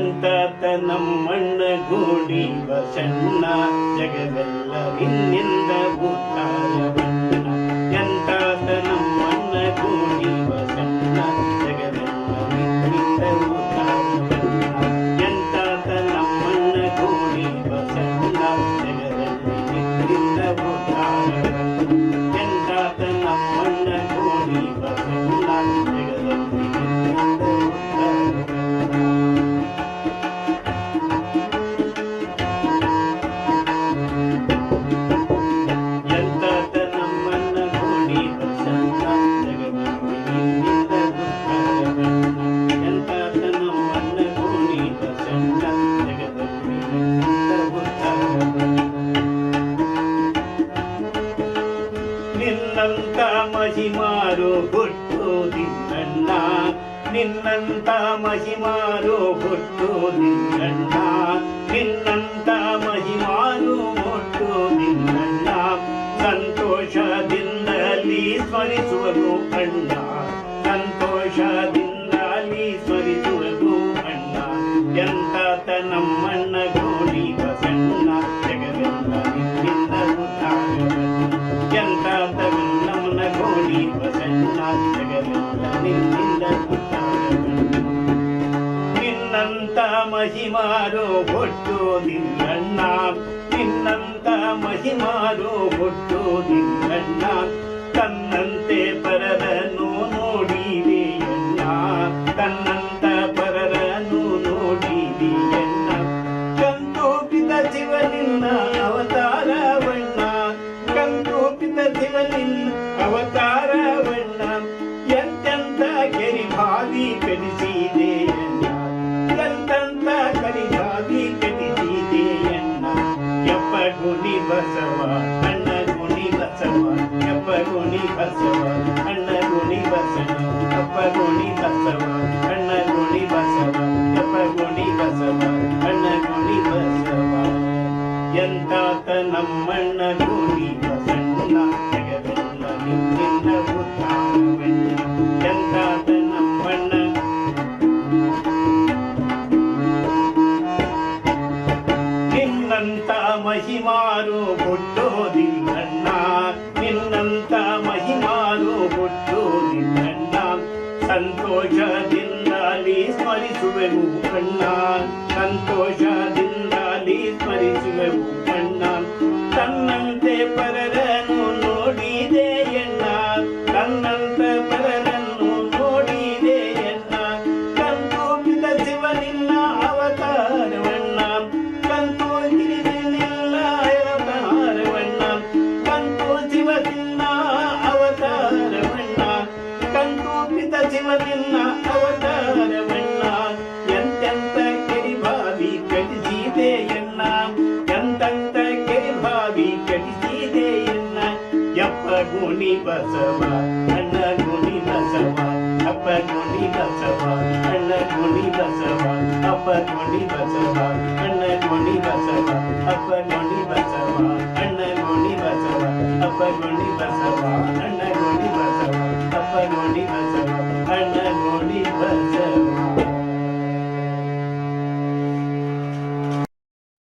ಎಂತಾತ ನಮ್ಮಣ್ಣ ಗೂಡಿ ಬಸಣ್ಣ ಜಗವೆಲ್ಲ ನಿನ್ನಿಂದ ಉದ್ಧಾರ ಬಣ್ಣ. ಎಂತಾತ ನಮ್ಮಣ್ಣ ಗೂಡಿ ಬಸಣ್ಣ ಜಗವೆಲ್ಲ ನಿನ್ನಿಂದ ಉದ್ಧಾರ ಬಣ್ಣ. ಎಂತಾತ ನಮ್ಮಣ್ಣ ಗೂಡಿ ಬಸಣ್ಣ ಜಗವೆಲ್ಲ ನಿನ್ನಿಂದ ಉದ್ಧಾರ ಬಣ್ಣ. ಎಂತಾತ ನಮ್ಮಣ್ಣ ಗೂಡಿ ಬಸಣ್ಣ ಜಗವೆಲ್ಲ ನಿನ್ನಿಂದ ಉದ್ಧಾರ ಬಣ್ಣ. ನಿನ್ನಂತ ಮಹಿಮಾರು ಹುಟ್ಟುವುದಿಲ್ಲಣ್ಣ, ನಿನ್ನಂತ ಮಹಿಮಾರು ಹುಟ್ಟುವುದಿಲ್ಲಣ್ಣ, ನಿನ್ನಂತ ಮಹಿಮಾರು ಹುಟ್ಟುವುದಿಲ್ಲಣ್ಣ. ಸಂತೋಷದಿಂದಲೀ ಸ್ಮರಿಸುವುದು ಅಣ್ಣ, ಸಂತೋಷದಿಂದಲೀ ಸ್ಮರಿಸುವುದು ಅಣ್ಣ. ಎಂತಾತ ನಮ್ಮಣ್ಣ ಗೂಡಿ ಬಸಣ್ಣ ಜಗವೆಲ್ಲ ನಿನ್ನಿಂದ ಉದ್ಧಾರ ಬಣ್ಣ. ಎಂತಾತ ನಮ್ಮಣ್ಣ ಗೂಡಿ ಬಸಣ್ಣ ಜಗವೆಲ್ಲ ನಿನ್ನಿಂದ ಉದ್ಧಾರ ಬಣ್ಣ. ನಿನ್ನಂತ ಮಹಿಮಾರು ಹುಟ್ಟುವುದಿಲ್ಲಣ್ಣ, ನಿನ್ನಂತ ಮಹಿಮಾರು ಹುಟ್ಟುವುದಿಲ್ಲಣ್ಣ. ತನ್ನಂತೆ ಪರರನ್ನು ನೋಡಿದೆಯಣ್ಣ, ತನ್ನಂತ ಪರರನ್ನು ನೋಡಿದೆಯಣ್ಣ. ಕಂತೂಪಿತ ಶಿವನಿನ್ನ ಅವತಾರವಣ್ಣ, ಕಂತೂಪಿತ ಶಿವನಿನ್ನ ಅವತಾರವಣ್ಣ. ಎಂತೆಂತ ಕೆರಿಭಾವಿ ಕಲಿಸಿದೆಯಣ್ಣ, ಎಂತೆಂತ ಕರಿಭಾವಿ ಕಲಿಸಿದೆಯಣ್ಣ. ಯಪ್ಪ ಗುಣಿ ಬಸವ ಅಣ್ಣ ಗುಣಿ ಬಸವ, ಯಪ್ಪ ಗುಣಿ ಬಸವ ಅಣ್ಣ ಗುಣಿ ಬಸವ, ಯಪ್ಪ ಗುಣಿ ಬಸವ ಅಣ್ಣ ಗುಣಿ ಬಸವ, ಯಪ್ಪ ಗುಣಿ ಬಸವ ಅಣ್ಣ ಗುಣಿ ಬಸವ. ಎಂತಾತ ನಮ್ಮಣ್ಣ ಗೂಡಿ ಬಸಣ್ಣ ಜಗವೆಲ್ಲ ನಿನ್ನಿಂದ ಉದ್ಧಾರ ಬಣ್ಣ. ಎಂತಾತ ನಮ್ಮಣ್ಣ ನಿನ್ನಂತ ಮಹಿಮಾರು ಹುಟ್ಟೋದಿಲ್ಲಣ್ಣ, ನಿನ್ನಂತ ಮಹಿಮಾರು ಹುಟ್ಟೋದಿಲ್ಲಣ್ಣ. ಸಂತೋಷದಿಂದಲೀ ಸ್ಮರಿಸುವೆವು ಅಣ್ಣ, ಸಂತೋಷದಿಂದಲೀ ಸ್ಮರಿಸುವೆವು ಅಣ್ಣ. ತನ್ನಂತೆ ಪರರನ್ನು ನೋಡಿದೆಯಣ್ಣ, ತನ್ನಂತ ಪರರನ್ನು ನೋಡಿದೆಯಣ್ಣ. ಕಂತೂಪಿತ ಶಿವನಿನ್ನ ಅವತಾರವಣ್ಣ, ಕಂತೂಪಿತ ಅವತಾರವಣ್ಣ. ಕಂತೂ ಶಿವನಿನ್ನ ಅವತಾರವಣ್ಣ, ಕಂತೂಪಿತ ಶಿವನಿನ್ನ ಅವತಾರವಣ್ಣ. ಎಂತೆಂತ ಕೆರಿಭಾವಿ ಕಲಿಸಿದೆಯಣ್ಣ, ಎಂತೆಂತ ಕೆರಿಭಾವಿ ಕಲಿಸಿದೆಯಣ್ಣ. ಯಪ್ಪ ಗುಣಿ ಬಸವ ಅಣ್ಣ ಗುಣಿ ಬಸವ, ಅಪ್ಪ ಗುಣಿ ಬಸವ ಅಣ್ಣ ಗುಣಿ ಬಸವ, ಅಪ್ಪ ಗುಣಿ ಬಸವ ಅಣ್ಣ ಗುಣಿ ಬಸವ.